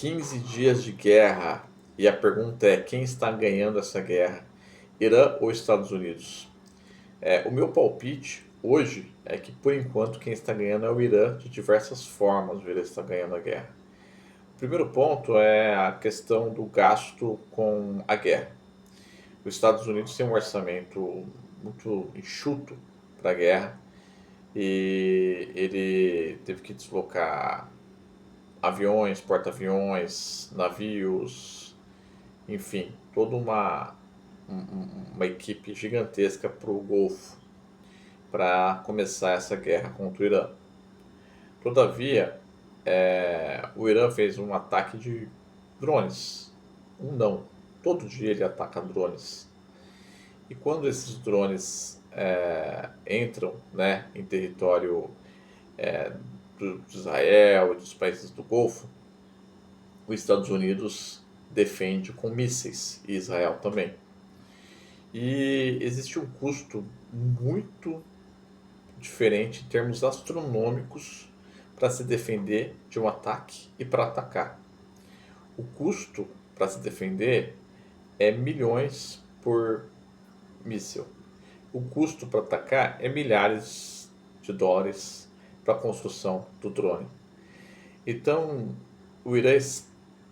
15 dias de guerra. E a pergunta é: quem está ganhando essa guerra? Irã ou Estados Unidos? O meu palpite hoje é que, por enquanto, quem está ganhando é o Irã, de diversas formas o Irã está ganhando a guerra. O primeiro ponto é a questão do gasto com a guerra. Os Estados Unidos têm um orçamento muito enxuto para a guerra e ele teve que deslocar aviões, porta-aviões, navios, enfim, toda uma equipe gigantesca para o Golfo para começar essa guerra contra o Irã. Todavia, o Irã fez um ataque de drones. Um não. Todo dia ele ataca drones. E quando esses drones entram, né, em território de Israel e dos países do Golfo, os Estados Unidos defende com mísseis e Israel também. E existe um custo muito diferente em termos astronômicos para se defender de um ataque e para atacar. O custo para se defender é milhões por míssil. O custo para atacar é milhares de dólares para a construção do drone. Então, o Irã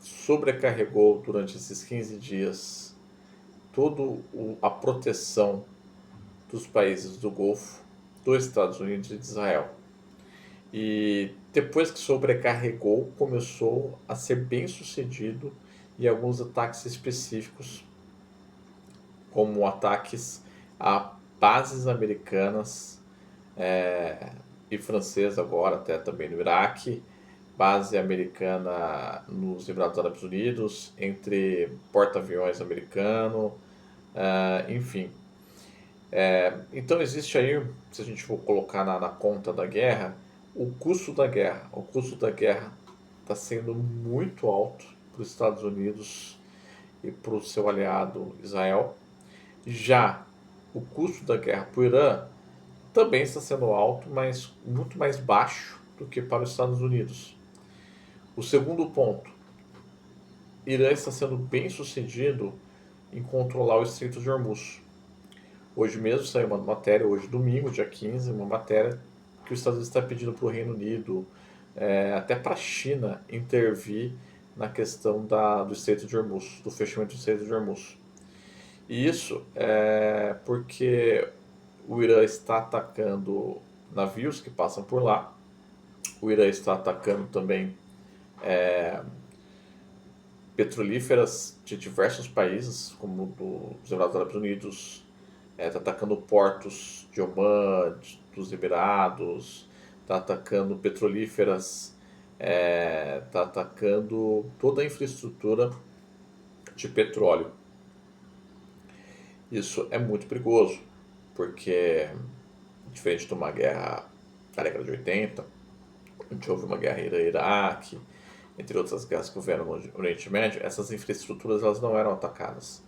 sobrecarregou durante esses 15 dias toda a proteção dos países do Golfo, dos Estados Unidos e de Israel. E depois que sobrecarregou, começou a ser bem sucedido em alguns ataques específicos, como ataques a bases americanas e francesas agora, até também no Iraque, base americana nos Emirados Árabes Unidos, entre porta-aviões americano, enfim. Então existe aí, se a gente for colocar na conta da guerra, o custo da guerra. O custo da guerra está sendo muito alto para os Estados Unidos e para o seu aliado Israel. Já o custo da guerra para o Irã também está sendo alto, mas muito mais baixo do que para os Estados Unidos. O segundo ponto, Irã está sendo bem sucedido em controlar o Estreito de Hormuz. Hoje mesmo saiu uma matéria, hoje domingo, dia 15, uma matéria que os Estados Unidos está pedindo para o Reino Unido, até para a China, intervir na questão do Estreito de Hormuz, do fechamento do Estreito de Hormuz. E isso é porque o Irã está atacando navios que passam por lá, o Irã está atacando também petrolíferas de diversos países, como dos Emirados Árabes Unidos, está atacando portos de Omã, dos Emirados, está atacando petrolíferas, está atacando toda a infraestrutura de petróleo. Isso é muito perigoso, porque, diferente de uma guerra da década de 80, onde houve uma guerra Irã-Iraque, entre outras guerras que houveram no Oriente Médio, essas infraestruturas elas não eram atacadas.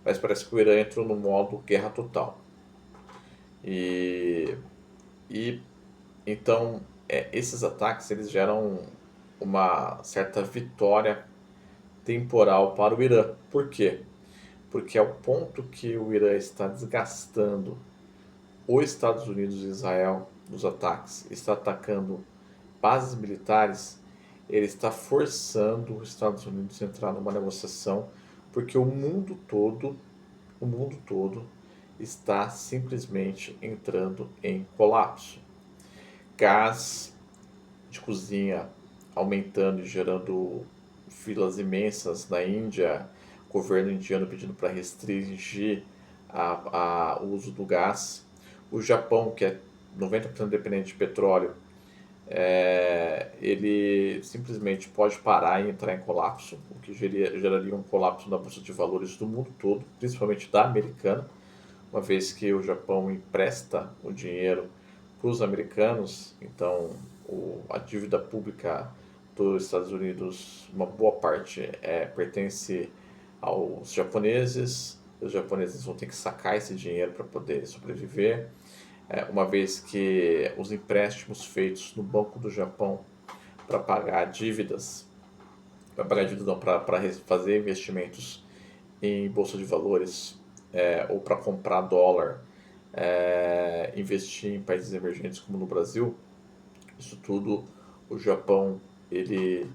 Mas parece que o Irã entrou no modo guerra total. E então esses ataques eles geram uma certa vitória temporal para o Irã. Por quê? Porque ao ponto que o Irã está desgastando os Estados Unidos e Israel nos ataques, está atacando bases militares, ele está forçando os Estados Unidos a entrar numa negociação, porque o mundo todo está simplesmente entrando em colapso. Gás de cozinha aumentando e gerando filas imensas na Índia, governo indiano pedindo para restringir o uso do gás. O Japão, que é 90% dependente de petróleo, ele simplesmente pode parar e entrar em colapso, o que geraria um colapso na bolsa de valores do mundo todo, principalmente da americana, uma vez que o Japão empresta o dinheiro para os americanos, então a dívida pública dos Estados Unidos, uma boa parte pertence aos japoneses, os japoneses vão ter que sacar esse dinheiro para poder sobreviver, uma vez que os empréstimos feitos no Banco do Japão para pagar dívidas vai pagar dívida não, para fazer investimentos em bolsa de valores, ou para comprar dólar, investir em países emergentes como no Brasil, isso tudo o Japão ele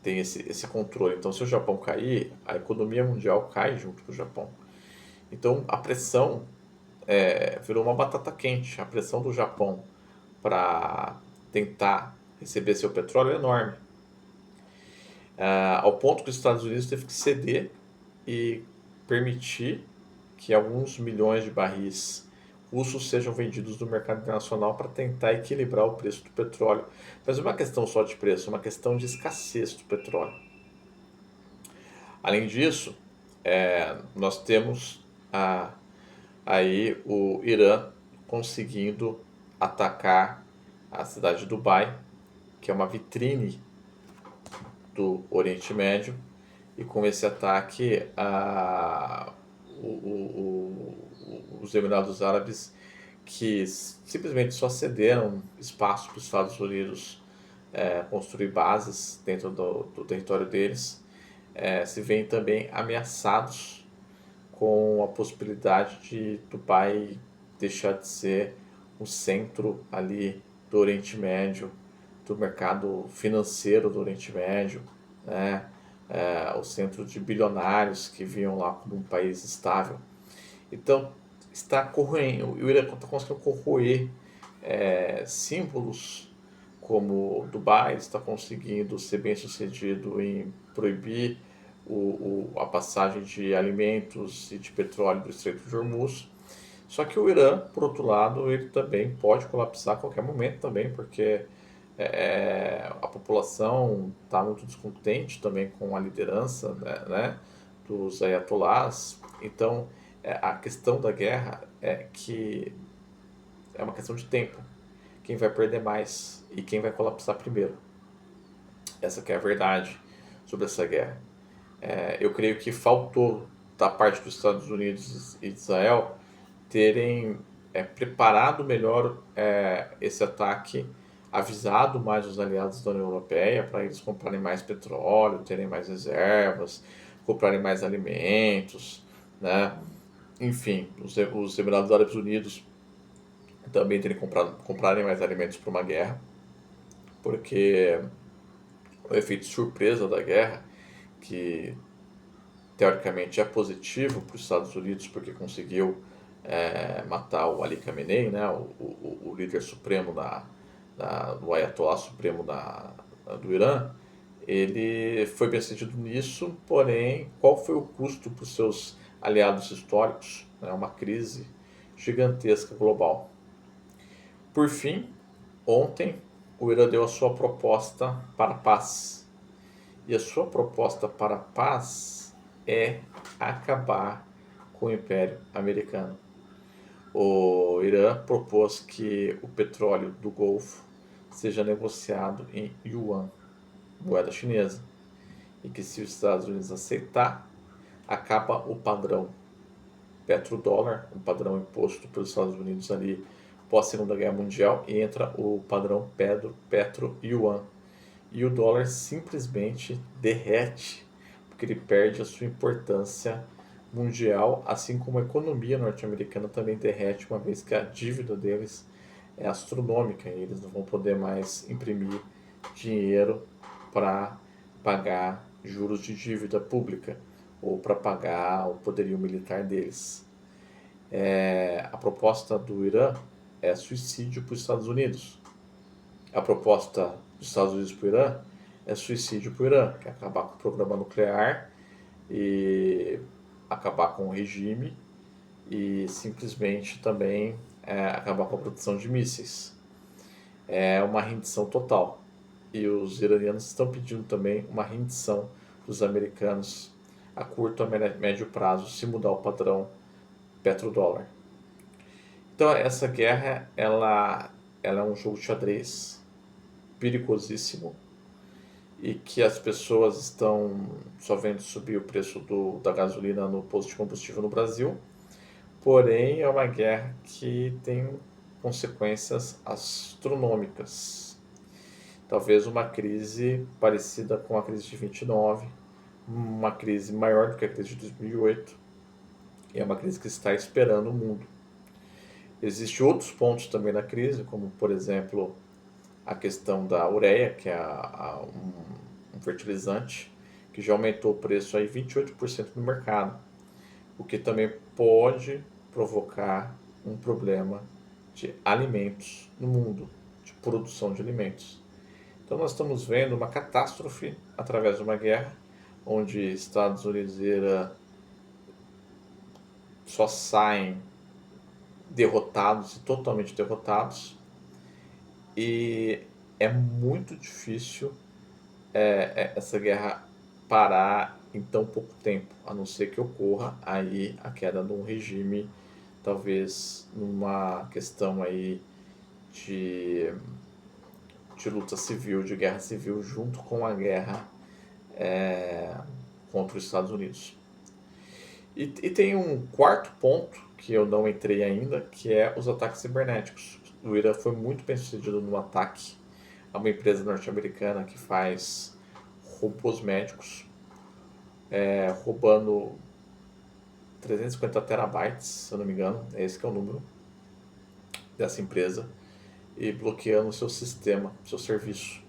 tem esse controle. Então, se o Japão cair, a economia mundial cai junto com o Japão. Então, a pressão virou uma batata quente. A pressão do Japão para tentar receber seu petróleo é enorme. Ao ponto que os Estados Unidos teve que ceder e permitir que alguns milhões de barris russos sejam vendidos no mercado internacional para tentar equilibrar o preço do petróleo. Mas não é uma questão só de preço, é uma questão de escassez do petróleo. Além disso, nós temos aí o Irã conseguindo atacar a cidade de Dubai, que é uma vitrine do Oriente Médio, e com esse ataque os Emirados Árabes, que simplesmente só cederam espaço para os Estados Unidos construir bases dentro do território deles, se veem também ameaçados com a possibilidade de Dubai deixar de ser o centro ali do Oriente Médio, do mercado financeiro do Oriente Médio, né? O centro de bilionários que viam lá como um país estável. Então, está corroendo, o Irã está conseguindo corroer símbolos como Dubai, está conseguindo ser bem sucedido em proibir a passagem de alimentos e de petróleo do Estreito de Hormuz. Só que o Irã, por outro lado, ele também pode colapsar a qualquer momento também, porque a população está muito descontente também com a liderança, né, dos ayatolás. Então, a questão da guerra é que é uma questão de tempo. Quem vai perder mais e quem vai colapsar primeiro. Essa que é a verdade sobre essa guerra. Eu creio que faltou da parte dos Estados Unidos e de Israel terem preparado melhor esse ataque, avisado mais os aliados da União Europeia para eles comprarem mais petróleo, terem mais reservas, comprarem mais alimentos, né? Enfim, os Emirados Árabes Unidos também terem comprarem mais alimentos para uma guerra, porque o efeito surpresa da guerra, que teoricamente é positivo para os Estados Unidos porque conseguiu matar o Ali Khamenei, né, o líder supremo do Ayatollah supremo do Irã, ele foi bem sucedido nisso, porém, qual foi o custo para os seus aliados históricos? Uma crise gigantesca global. Por fim, ontem, o Irã deu a sua proposta para a paz. E a sua proposta para a paz é acabar com o Império Americano. O Irã propôs que o petróleo do Golfo seja negociado em yuan, moeda chinesa, e que se os Estados Unidos aceitar, acaba o padrão petrodólar, um padrão imposto pelos Estados Unidos ali pós Segunda Guerra Mundial, e entra o padrão petro-yuan. E o dólar simplesmente derrete, porque ele perde a sua importância mundial, assim como a economia norte-americana também derrete, uma vez que a dívida deles é astronômica e eles não vão poder mais imprimir dinheiro para pagar juros de dívida pública ou para pagar o poderio militar deles. A proposta do Irã é suicídio para os Estados Unidos. A proposta dos Estados Unidos para o Irã é suicídio para o Irã, que é acabar com o programa nuclear e acabar com o regime e simplesmente também acabar com a produção de mísseis. É uma rendição total. E os iranianos estão pedindo também uma rendição dos americanos a curto a médio prazo, se mudar o padrão petrodólar. Então essa guerra ela é um jogo de xadrez perigosíssimo e que as pessoas estão só vendo subir o preço da gasolina no posto de combustível no Brasil, porém é uma guerra que tem consequências astronômicas. talvez uma crise parecida com a crise de 29, uma crise maior do que a crise de 2008, e é uma crise que está esperando o mundo. Existem outros pontos também na crise, como, por exemplo, a questão da ureia, que é um fertilizante, que já aumentou o preço aí 28% no mercado, o que também pode provocar um problema de alimentos no mundo, de produção de alimentos. Então nós estamos vendo uma catástrofe através de uma guerra, onde Estados Unidos e Irã só saem derrotados e totalmente derrotados, e é muito difícil essa guerra parar em tão pouco tempo, a não ser que ocorra aí a queda de um regime, talvez numa questão aí de, de luta civil, de guerra civil, junto com a guerra contra os Estados Unidos. E tem um quarto ponto que eu não entrei ainda, que é os ataques cibernéticos. O Irã foi muito bem sucedido no ataque a uma empresa norte-americana que faz robôs médicos, roubando 350 terabytes, se eu não me engano, é esse que é o número dessa empresa, e bloqueando o seu sistema, o seu serviço.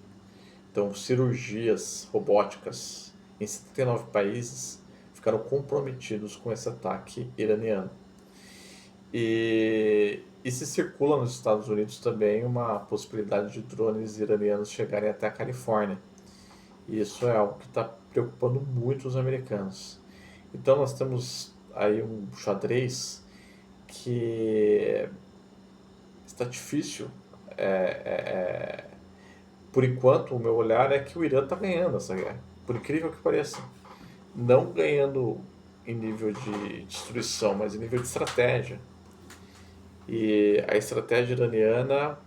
Então, cirurgias robóticas em 79 países ficaram comprometidos com esse ataque iraniano. E se circula nos Estados Unidos também uma possibilidade de drones iranianos chegarem até a Califórnia. E isso é algo que está preocupando muito os americanos. Então nós temos aí um xadrez que está difícil. Por enquanto, o meu olhar é que o Irã está ganhando essa guerra, por incrível que pareça. Não ganhando em nível de destruição, mas em nível de estratégia. E a estratégia iraniana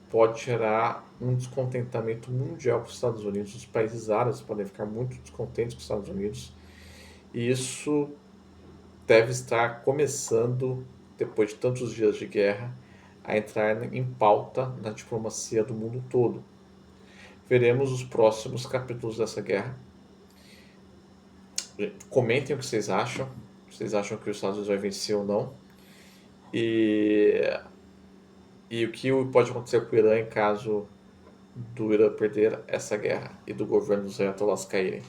pode gerar um descontentamento mundial para os Estados Unidos. Os países árabes podem ficar muito descontentes com os Estados Unidos. E isso deve estar começando, depois de tantos dias de guerra, a entrar em pauta na diplomacia do mundo todo. Veremos os próximos capítulos dessa guerra. Comentem o que vocês acham. Vocês acham que os Estados Unidos vai vencer ou não? E o que pode acontecer com o Irã em caso do Irã perder essa guerra e do governo dos ayatollahs caírem.